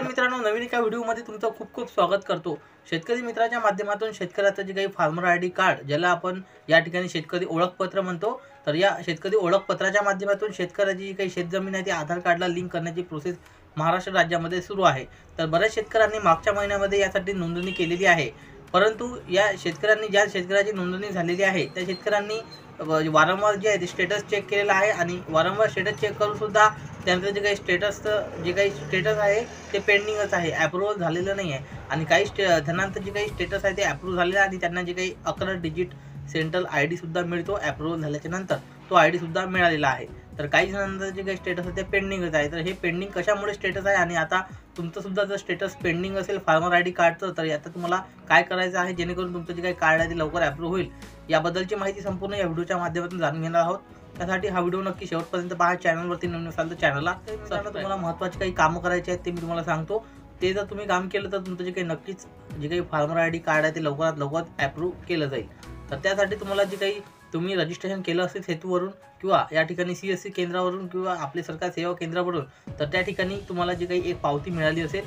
मित्रांनो, नवीन एका व्हिडिओमध्ये तुमचं खूप खूप स्वागत करतो। शेतकरी मित्राच्या माध्यमातून शेतकऱ्याचं जे काही फार्मर आयडी कार्ड, ज्याला आपण या ठिकाणी शेतकरी ओळखपत्र म्हणतो, तर या शेतकरी ओळखपत्राच्या माध्यमातून शेतकऱ्याची जी काही शेतजमीन आहे ती आधार कार्डला लिंक करण्याची प्रोसेस महाराष्ट्र राज्यामध्ये सुरू आहे। तर बऱ्याच शेतकऱ्यांनी मागच्या महिन्यामध्ये यासाठी नोंदणी केलेली आहे, परंतु या शेतकऱ्यांनी ज्या शेतकऱ्याची नोंदणी झालेली आहे त्या शेतकऱ्यांनी वारंवार जे आहे ते स्टेटस चेक केलेला आहे आणि वारंवार स्टेटस चेक करून सुद्धा त्यांचं जे काही स्टेटस आहे ते पेंडिंगच आहे, अप्रूव्हल झालेलं नाही आहे। आणि काही जणांचं जे काही स्टेटस आहे ते अप्रूव्ह झालेलं आहे आणि त्यांना जे काही 11 डिजिट सेंट्रल आयडी सुद्धा मिळतो अप्रूव्हल झाल्याच्या नंतर, तो आयडी सुद्धा मिळालेला आहे। तर काही जणांचं जे काही स्टेटस आहे ते पेंडिंगच आहे। तर हे पेंडिंग कशामुळे स्टेटस आहे आणि आता तुमचं सुद्धा जर स्टेटस पेंडिंग असेल फार्मर आयडी कार्डचं, तर आता तुम्हाला काय करायचं आहे जेणेकरून तुमचं जे काही कार्ड आहे ते लवकर अप्रूव्ह होईल, याबद्दलची माहिती संपूर्ण या व्हिडिओच्या माध्यमातून जाणून घेणार आहोत। त्यासाठी हा व्हिडिओ नक्की शेवटपर्यंत पहा। चॅनलवरती नवीन असाल तर चॅनलला तुम्हाला महत्त्वाचे काही कामं करायचे आहेत ते मी तुम्हाला सांगतो। ते जर तुम्ही काम केलं तर तुमचं जे काही नक्कीच जे काही फार्मर आयडी कार्ड आहे ते लवकरात लवकर अप्रूव्ह केलं जाईल। तर त्यासाठी तुम्हाला जे काही तुम्ही रजिस्ट्रेशन केलं असेल सेतूवरून किंवा या ठिकाणी CSC केंद्रावरून किंवा आपले सरकार सेवा केंद्रावरून, तर त्या ठिकाणी तुम्हाला जी काही एक पावती मिळाली असेल,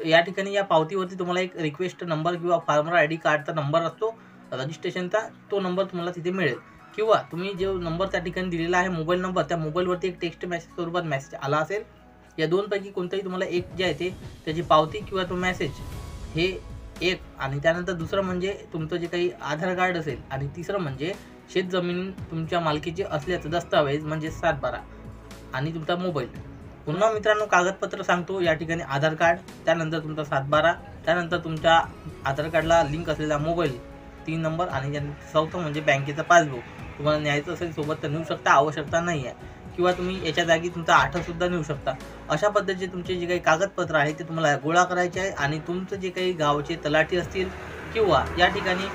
या ठिकाणी या पावतीवरती तुम्हाला एक रिक्वेस्ट नंबर किंवा फार्मर आयडी कार्डचा नंबर असतो रजिस्ट्रेशनचा, तो नंबर तुम्हाला तिथे मिळेल। किंवा तुम्ही जो नंबर त्या ठिकाणी दिलेला आहे मोबाईल नंबर, त्या मोबाईलवरती एक टेक्स्ट मेसेज स्वरूपात मेसेज आला असेल। या दोनपैकी कोणताही तुम्हाला एक जे आहे ते त्याची पावती किंवा तो मेसेज हे एक, आणि त्यानंतर दुसरं म्हणजे तुमचं जे काही आधार कार्ड असेल, आणि तिसरं म्हणजे शेतजमीन तुमच्या मालकीची असल्याचं दस्तावेज म्हणजे 7/12 आणि तुमचा मोबाईल। पुन्हा मित्रांनो कागदपत्र सांगतो, या ठिकाणी आधार कार्ड, त्यानंतर तुमचा 7/12, त्यानंतर तुमच्या आधार कार्डला लिंक असलेला मोबाईल 3 नंबर, आणि चौथं म्हणजे बँकेचं पासबुक। तुम्हाला न्यायचं असेल सोबत तर नेऊ शकता, आवश्यकता नाही आहे, किंवा तुम्ही याच्या जागी तुमचा आठवसुद्धा नेऊ शकता। अशा पद्धतीचे तुमचे जे काही कागदपत्र आहे ते तुम्हाला गोळा करायचे आहे आणि तुमचं जे काही गावचे तलाठी असतील किंवा या ठिकाणी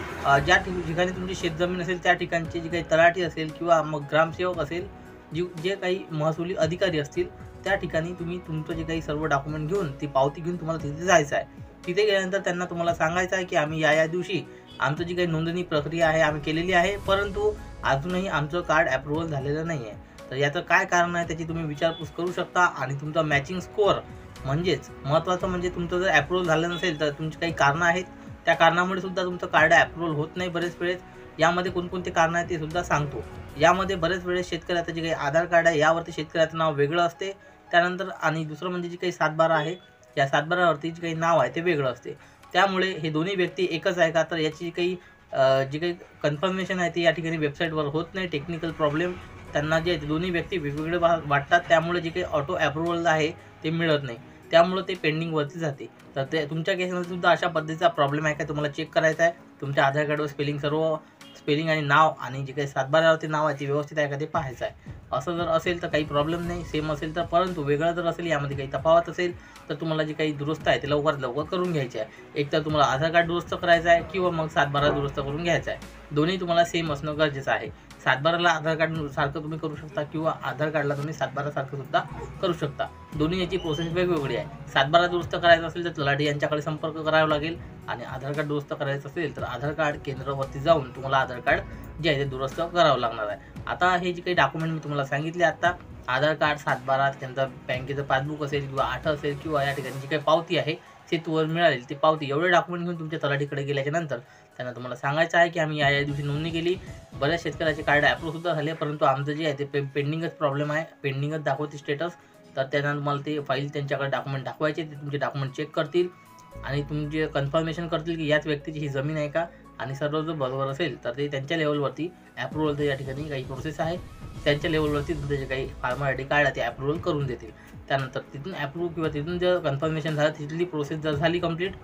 ज्या ठिकाणी तुमची शेतजमीन असेल त्या ठिकाणचे जे काही तलाठी असेल किंवा मग ग्रामसेवक असेल, जे काही महसुली अधिकारी असतील, त्या ठिकाणी तुम्ही तुमचं जे काही सर्व डॉक्युमेंट घेऊन ती पावती घेऊन तुम्हाला तिथे जायचं आहे। तिथे गेल्यानंतर त्यांना तुम्हाला सांगायचं आहे की आम्ही या दिवशी आमचं जी काही नोंदणी प्रक्रिया आहे आम्ही केलेली आहे, परंतु अजूनही आमचं कार्ड अप्रूव्हल झालेलं नाही आहे। तर याचं काय कारण आहे त्याची तुम्ही विचारपूस करू शकता। आणि तुमचा मॅचिंग स्कोअर म्हणजेच महत्त्वाचं म्हणजे तुमचं जर अप्रूव्हल झालं नसेल तर तुमची काही कारणं आहेत, त्या कारणामुळे सुद्धा तुमचं कार्ड अप्रूव्हल होत नाही बरेच वेळेस। यामध्ये कोणकोणते कारणं आहेत ते सुद्धा सांगतो। यामध्ये बरेच वेळेस शेतकऱ्याचं जे काही आधार कार्ड आहे यावरती शेतकऱ्याचं नाव वेगळं असते, त्यानंतर आणि दुसरं म्हणजे जे काही 7/12 आहे, या 7/12वरती जे काही नाव आहे ते वेगळं असते। त्यामुळे हे दोन्ही व्यक्ती एकच आहे का, तर याची काही जी काही कन्फर्मेशन आहे ती या ठिकाणी वेबसाईटवर होत नाही। टेक्निकल प्रॉब्लेम त्यांना जे आहे दोन्ही व्यक्ती वेगवेगळे वाटतात, त्यामुळे जे काही ऑटो अप्रूव्हल आहे ते मिळत नाही, त्यामुळे ते पेंडिंगवरती जाते। तर ते तुमच्या केसमध्ये सुद्धा अशा पद्धतीचा प्रॉब्लेम आहे का, तुम्हाला चेक करायचा आहे तुमच्या आधार कार्डवर स्पेलिंग आणि नाव आणि जे काही 7/12वरती नाव आहे ते व्यवस्थित आहे का ते पाहायचं आहे। असं जर असेल तर काही प्रॉब्लेम नाही, सेम असेल तर, परंतु वेगळं जर असेल, यामध्ये काही तफावत असेल तर तुम्हाला जे काही दुरुस्त आहे ते लवकरात लवकर करून घ्यायचे आहे। एक तर तुम्हाला आधार कार्ड दुरुस्त करायचं आहे किंवा मग 7/12 दुरुस्त करून घ्यायचं आहे। दोन्ही तुम्हाला सेम असणं गरजेचं आहे। 7/12ला आधार कार्ड सारखं तुम्ही करू शकता किंवा आधार कार्डला तुम्ही 7/12 सारखं सुद्धा करू शकता। दोन्ही याची प्रोसेस वेगवेगळी आहे। 7/12 दुरुस्त करायचं असेल तर तलाठी यांच्याकडे संपर्क करावा लागेल, आणि आधार कार्ड दुरुस्त करायचं असेल तर आधार कार्ड केंद्रावरती जाऊन तुम्हाला आधार कार्ड जे आहे ते दुरुस्त करावं लागणार आहे। आता हे जे काही डॉक्युमेंट मी तुम्हाला सांगितले आता, आधार कार्ड, 7/12, त्यांचं बँकेचं पासबुक असेल किंवा 8 असेल किंवा या ठिकाणी जी काही पावती आहे सेतूवर मिळालेली ती पावती, एवढे डॉक्युमेंट घेऊन तुमच्या तलाठीकडे गेल्याच्या नंतर त्यांना तुम्हाला सांगायचं आहे की आम्ही या दिवशी नोंदणी केली। बऱ्याच शेतकऱ्याचे कार्ड अप्रूव्ह सुद्धा झाले, परंतु आमचं जे आहे ते पेंडिंगच प्रॉब्लेम आहे, पेंडिंगच दाखवते स्टेटस। तर त्यांना तुम्हाला ते फाईल त्यांच्याकडे डॉक्युमेंट दाखवायचे, ते तुमचे डॉक्युमेंट चेक करतील आणि तुमचे कन्फर्मेशन करतील की याच व्यक्तीची ही जमीन आहे का, आणि सर्व जर बरोबर असेल तर ते त्यांच्या लेवलवरती अप्रूव्हल, या ठिकाणी काही प्रोसेस आहे त्यांच्या लेवलवरती तुमचं जे काही फार्मर आयडी कार्ड आहे ते अप्रूव्हल करून देतील। त्यानंतर तिथून अप्रूव्ह किंवा तिथून जर कन्फर्मेशन झालं, तिथली प्रोसेस जर झाली कंप्लीट,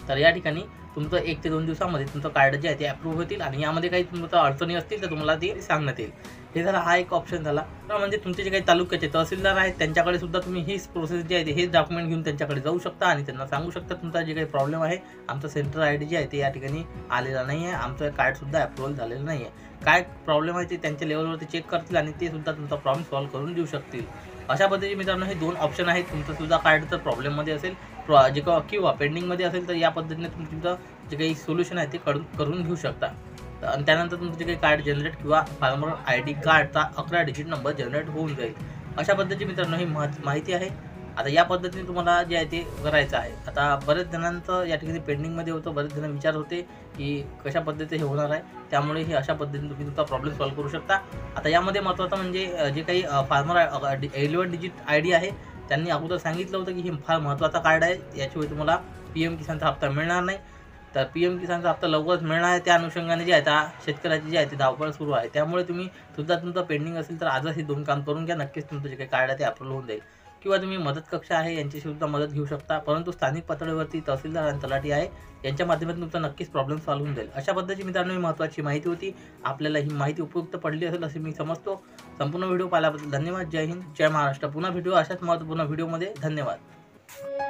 तर या ठिकाणी तुमचं 1 ते 2 दिवसामध्ये तुमचं कार्ड जे आहे ते अप्रूव्ह होतील। आणि यामध्ये काही तुमचं अडचणी असतील तर तुम्हाला ते सांगण्यात येईल। हे झाला हा एक ऑप्शन झाला। म्हणजे तुमचे जे काही तालुक्याचे तहसीलदार आहेत त्यांच्याकडे सुद्धा तुम्ही हीच प्रोसेस जी आहे हेच डॉक्युमेंट घेऊन त्यांच्याकडे जाऊ शकता आणि त्यांना सांगू शकता तुमचा जे काही प्रॉब्लेम आहे, आमचं सेंट्रल आयडी जे आहे ते या ठिकाणी आलेला नाही आहे, आमचं कार्डसुद्धा अप्रूव्हल झालेलं नाही आहे। काय प्रॉब्लेम आहे ते त्यांच्या लेवलवरती चेक करतील आणि ते सुद्धा तुमचा प्रॉब्लेम सॉल्व्ह करून देऊ शकतील। अशा पद्धतीने मित्रांनो हे 2 ऑप्शन आहेत। तुमचं सुद्धा कार्ड जर प्रॉब्लेममध्ये असेल किंवा पेंडिंगमध्ये असेल तर या पद्धतीने तुम्ही तुमचं जे काही सोल्युशन आहे ते करून घेऊ शकता। आणि त्यानंतर तुमचं जे काही कार्ड जनरेट किंवा फार्मर आयडी कार्डचा 11 डिजिट नंबर जनरेट होऊन जाईल। अशा पद्धतीची मित्रांनो ही माहिती आहे। आता या पद्धतीने तुम्हाला जे आहे ते करायचं आहे. आता बरेच जणांचं या ठिकाणी पेंडिंगमध्ये होतं, बरेच जण विचार होते की कशा पद्धतीने हे होणार आहे. त्यामुळे हे अशा पद्धतीने तुम्ही तुमचा प्रॉब्लेम सॉल्व्ह करू शकता. आता यामध्ये महत्त्वाचं म्हणजे जे काही फार्मर 11 डिजिट आयडी आहे, त्यांनी अगोदर सांगितलं होतं की हे फार महत्त्वाचा कार्ड आहे. याशिवाय तुम्हाला PM किसानचा हप्ता मिळणार नाही. तर PM किसानचा हप्ता लवकरच मिळणार आहे. त्या अनुषंगाने जे आहे आता शेतकऱ्याची जी आहे ती धावपळ सुरू आहे. त्यामुळे तुम्ही सुद्धा तुमचं पेंडिंग असेल तर आजच हे 2 काम करून घ्या. नक्कीच तुमचं जे काही कार्ड आहे ते अप्रूव्ह होऊन जाईल. किंवा तुम्ही मदत कक्ष आहे यांची सुद्धा मदत घेऊ शकता. परंतु स्थानिक पातळीवरती तहसीलदार आणि तलाठी आहे, यांच्या माध्यमातून तुमचा नक्कीच प्रॉब्लेम सॉल्व्ह होऊन जाईल. अशा पद्धतीची मित्रांनो ही महत्त्वाची माहिती होती. आपल्याला ही माहिती उपयुक्त पडली असेल असे मी समजतो. संपूर्ण व्हिडिओ पाहिल्याबद्दल धन्यवाद. जय हिंद, जय महाराष्ट्र. पुन्हा भेटू अशाच महत्त्वपूर्ण व्हिडिओमध्ये. धन्यवाद.